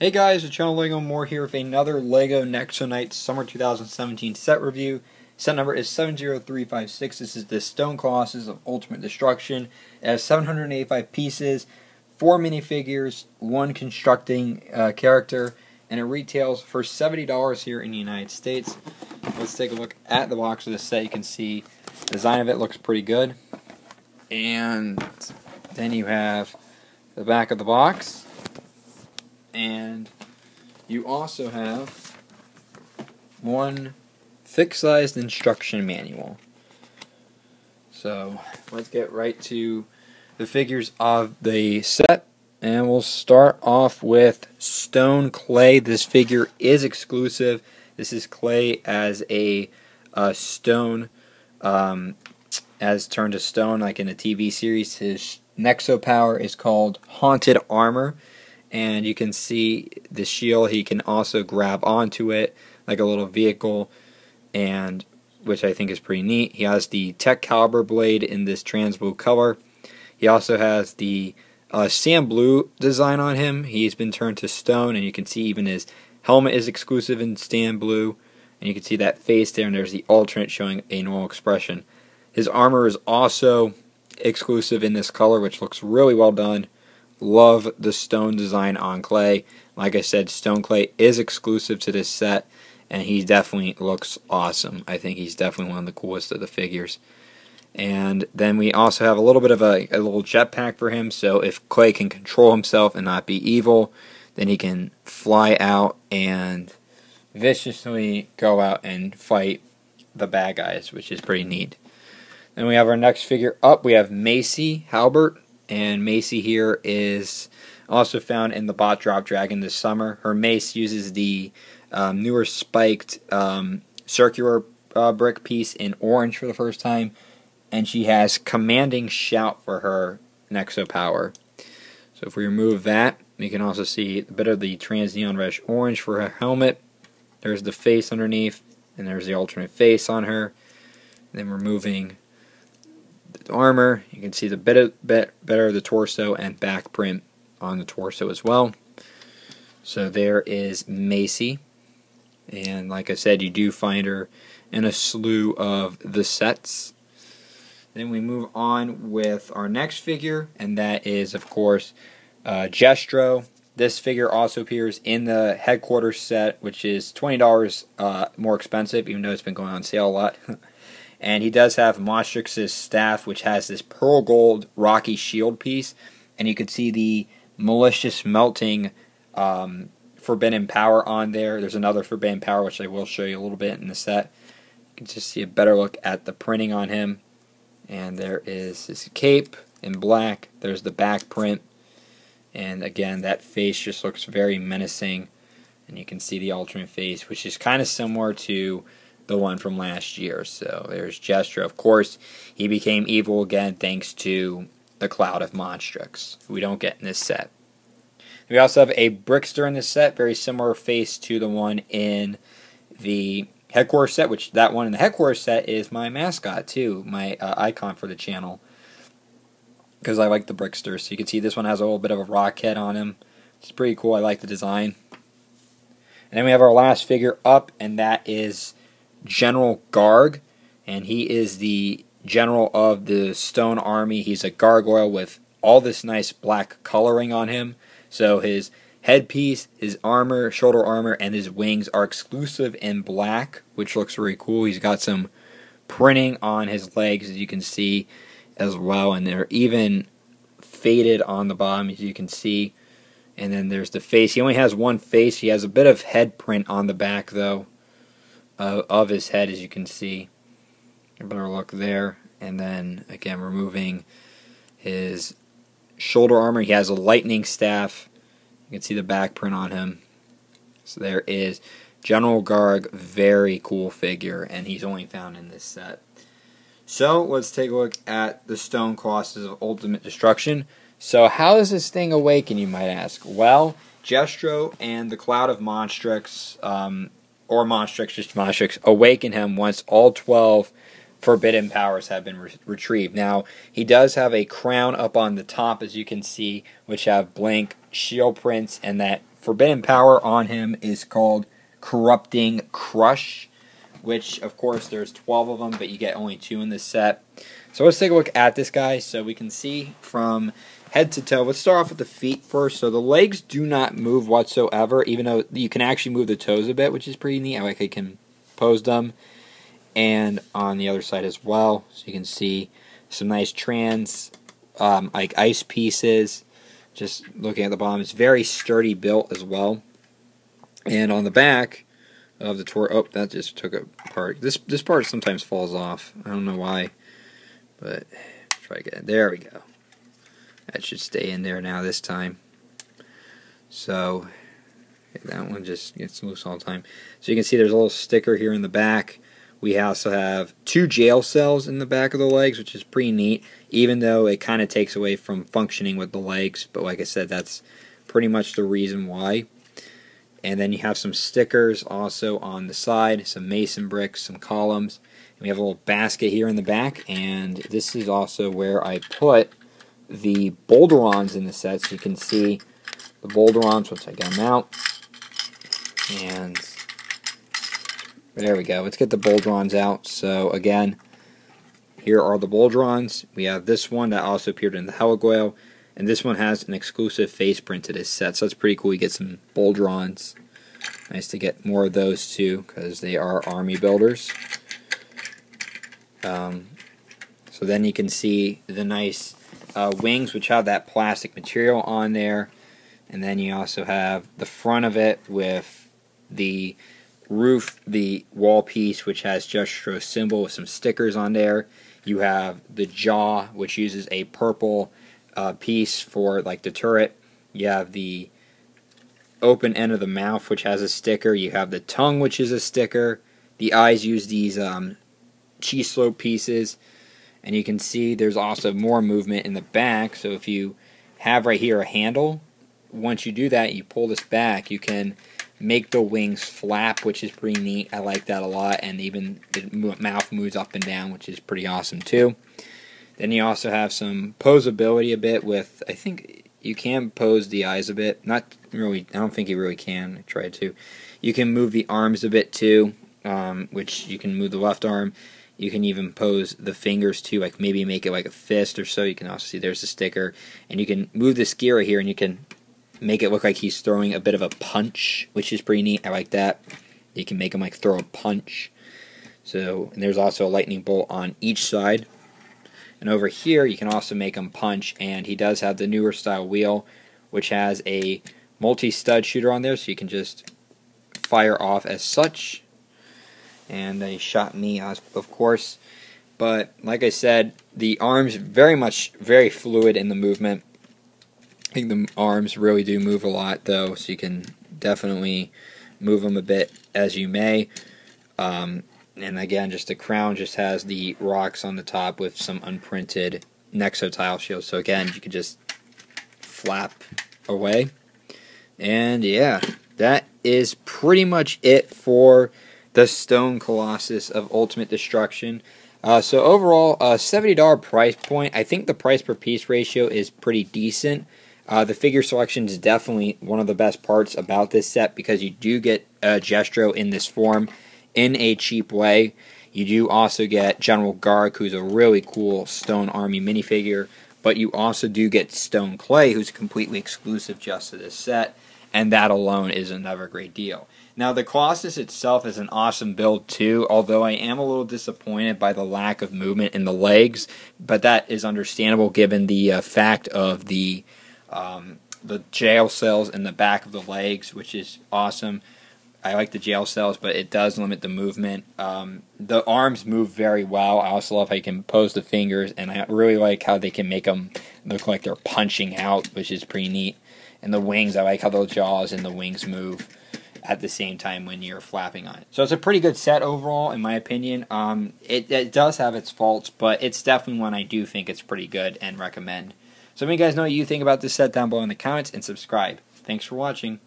Hey guys, it's Channel Lego More here with another Lego Nexo Night Summer 2017 set review. Set number is 70356. This is the Stone Colossus of Ultimate Destruction. It has 785 pieces, 4 minifigures, 1 constructing character, and it retails for $70 here in the United States. Let's take a look at the box of this set. You can see the design of it looks pretty good. And then you have the back of the box. And you also have one thick-sized instruction manual. So let's get right to the figures of the set, and we'll start off with Stone Clay. This figure is exclusive. This is Clay as a stone, as turned to stone, like in a TV series. His Nexo power is called Haunted Armor. And you can see the shield. He can also grab onto it like a little vehicle, and which I think is pretty neat. He has the Tech Caliber blade in this trans blue color. He also has the sand blue design on him. He's been turned to stone, and you can see even his helmet is exclusive in sand blue. And you can see that face there, and there's the alternate showing a normal expression. His armor is also exclusive in this color, which looks really well done. Love the stone design on Clay. Like I said, Stone Clay is exclusive to this set, and he definitely looks awesome. I think he's definitely one of the coolest of the figures. And then we also have a little bit of a little jetpack for him, so if Clay can control himself and not be evil, then he can fly out and viciously go out and fight the bad guys, which is pretty neat. Then we have our next figure up. We have Mace Halbert. And Mace here is also found in the Bot Drop Dragon this summer. Her mace uses the newer spiked circular brick piece in orange for the first time. And she has Commanding Shout for her Nexo power. So if we remove that, we can also see a bit of the trans neon reddish orange for her helmet. There's the face underneath, and there's the alternate face on her. And then removing the armor, you can see the better of the torso and back print on the torso as well. So there is Mace, and like I said, you do find her in a slew of the sets. Then we move on with our next figure, and that is, of course, Jestero. This figure also appears in the headquarters set, which is $20 more expensive, even though it's been going on sale a lot. And he does have Monstrix's staff, which has this pearl gold rocky shield piece. And you can see the malicious melting forbidden power on there. There's another forbidden power, which I will show you a little bit in the set. You can just see a better look at the printing on him. And there is his cape in black. There's the back print. And again, that face just looks very menacing. And you can see the alternate face, which is kind of similar to the one from last year. So there's Jestero. Of course, he became evil again thanks to the Cloud of Monstrix, who we don't get in this set. We also have a Brickster in this set, very similar face to the one in the headquarters set, which that one in the headquarters set is my mascot too, my icon for the channel, because I like the Brickster. So you can see this one has a little bit of a rock head on him. It's pretty cool. I like the design. And then we have our last figure up, and that is General Garg, and he is the general of the Stone Army. He's a gargoyle with all this nice black coloring on him. So his headpiece, his armor, shoulder armor, and his wings are exclusive in black, which looks really cool. He's got some printing on his legs, as you can see as well, and they're even faded on the bottom, as you can see. And then there's the face. He only has one face. He has a bit of head print on the back, though, of his head, as you can see. A better look there. And then again, removing his shoulder armor. He has a lightning staff. You can see the back print on him. So there is General Garg. Very cool figure, and he's only found in this set. So let's take a look at the Stone Colossus of Ultimate Destruction. So how does this thing awaken, you might ask? Well, Jestero and the Cloud of Monstrix, or Monstrix, just Monstrix, awaken him once all 12 forbidden powers have been retrieved. Now, he does have a crown up on the top, as you can see, which have blank shield prints and that forbidden power on him is called Corrupting Crush, which, of course, there's 12 of them, but you get only 2 in this set. So let's take a look at this guy so we can see from head to toe. Let's start off with the feet first. So the legs do not move whatsoever, even though you can actually move the toes a bit, which is pretty neat. I like how you can pose them. And on the other side as well, so you can see some nice like ice pieces. Just looking at the bottom, it's very sturdy built as well. And on the back of the torso, oh, that just took a part. This part sometimes falls off. I don't know why, but try again. There we go. That should stay in there now this time. So that one just gets loose all the time. So you can see there's a little sticker here in the back. We also have 2 jail cells in the back of the legs, which is pretty neat, even though it kind of takes away from functioning with the legs. But like I said, that's pretty much the reason why. And then you have some stickers also on the side, some mason bricks, some columns. And we have a little basket here in the back, and this is also where I put the Boulderons in the set, so you can see the Boulderons once I get them out. And there we go. Let's get the Boulderons out. So again, here are the Boulderons. We have this one that also appeared in the Heligoyle, and this one has an exclusive face print to this set, so that's pretty cool. You get some Boulderons. Nice to get more of those too, because they are army builders. So then you can see the nice wings, which have that plastic material on there. And then you also have the front of it with the roof, the wall piece, which has Jestero symbol with some stickers on there. You have the jaw, which uses a purple piece for like the turret. You have the open end of the mouth, which has a sticker. You have the tongue, which is a sticker. The eyes use these cheese slope pieces. And you can see there's also more movement in the back. So if you have right here a handle, once you do that, you pull this back, you can make the wings flap, which is pretty neat. I like that a lot. And even the mouth moves up and down, which is pretty awesome too. Then you also have some posability a bit with, I think you can pose the eyes a bit. Not really, I don't think you really can. I tried to. You can move the arms a bit too, which you can move the left arm. You can even pose the fingers too, like maybe make it like a fist or so. You can also see there's a sticker. And you can move this gear right here and you can make it look like he's throwing a bit of a punch, which is pretty neat. I like that. You can make him like throw a punch. So, and there's also a lightning bolt on each side. And over here you can also make him punch, and he does have the newer style wheel, which has a multi-stud shooter on there, so you can just fire off as such. And they shot me, of course. But like I said, the arms very fluid in the movement. I think the arms really do move a lot, though, so you can definitely move them a bit as you may. And again, just the crown just has the rocks on the top with some unprinted Nexo tile shields. So again, you can just flap away. And yeah, that is pretty much it for the Stone Colossus of Ultimate Destruction. So overall, $70 price point. I think the price per piece ratio is pretty decent. The figure selection is definitely one of the best parts about this set, because you do get Jestero in this form in a cheap way. You do also get General Garg, who's a really cool Stone Army minifigure, but you also do get Stone Clay, who's completely exclusive just to this set, and that alone is another great deal. Now, the Colossus itself is an awesome build too, although I am a little disappointed by the lack of movement in the legs, but that is understandable given the fact of the jail cells in the back of the legs, which is awesome. I like the jail cells, but it does limit the movement. The arms move very well. I also love how you can pose the fingers, and I really like how they can make them look like they're punching out, which is pretty neat. And the wings, I like how the jaws and the wings move at the same time when you're flapping on it. So it's a pretty good set overall, in my opinion. It does have its faults, but it's definitely one I do think it's pretty good and recommend. So let me guys know what you think about this set down below in the comments, and subscribe. Thanks for watching.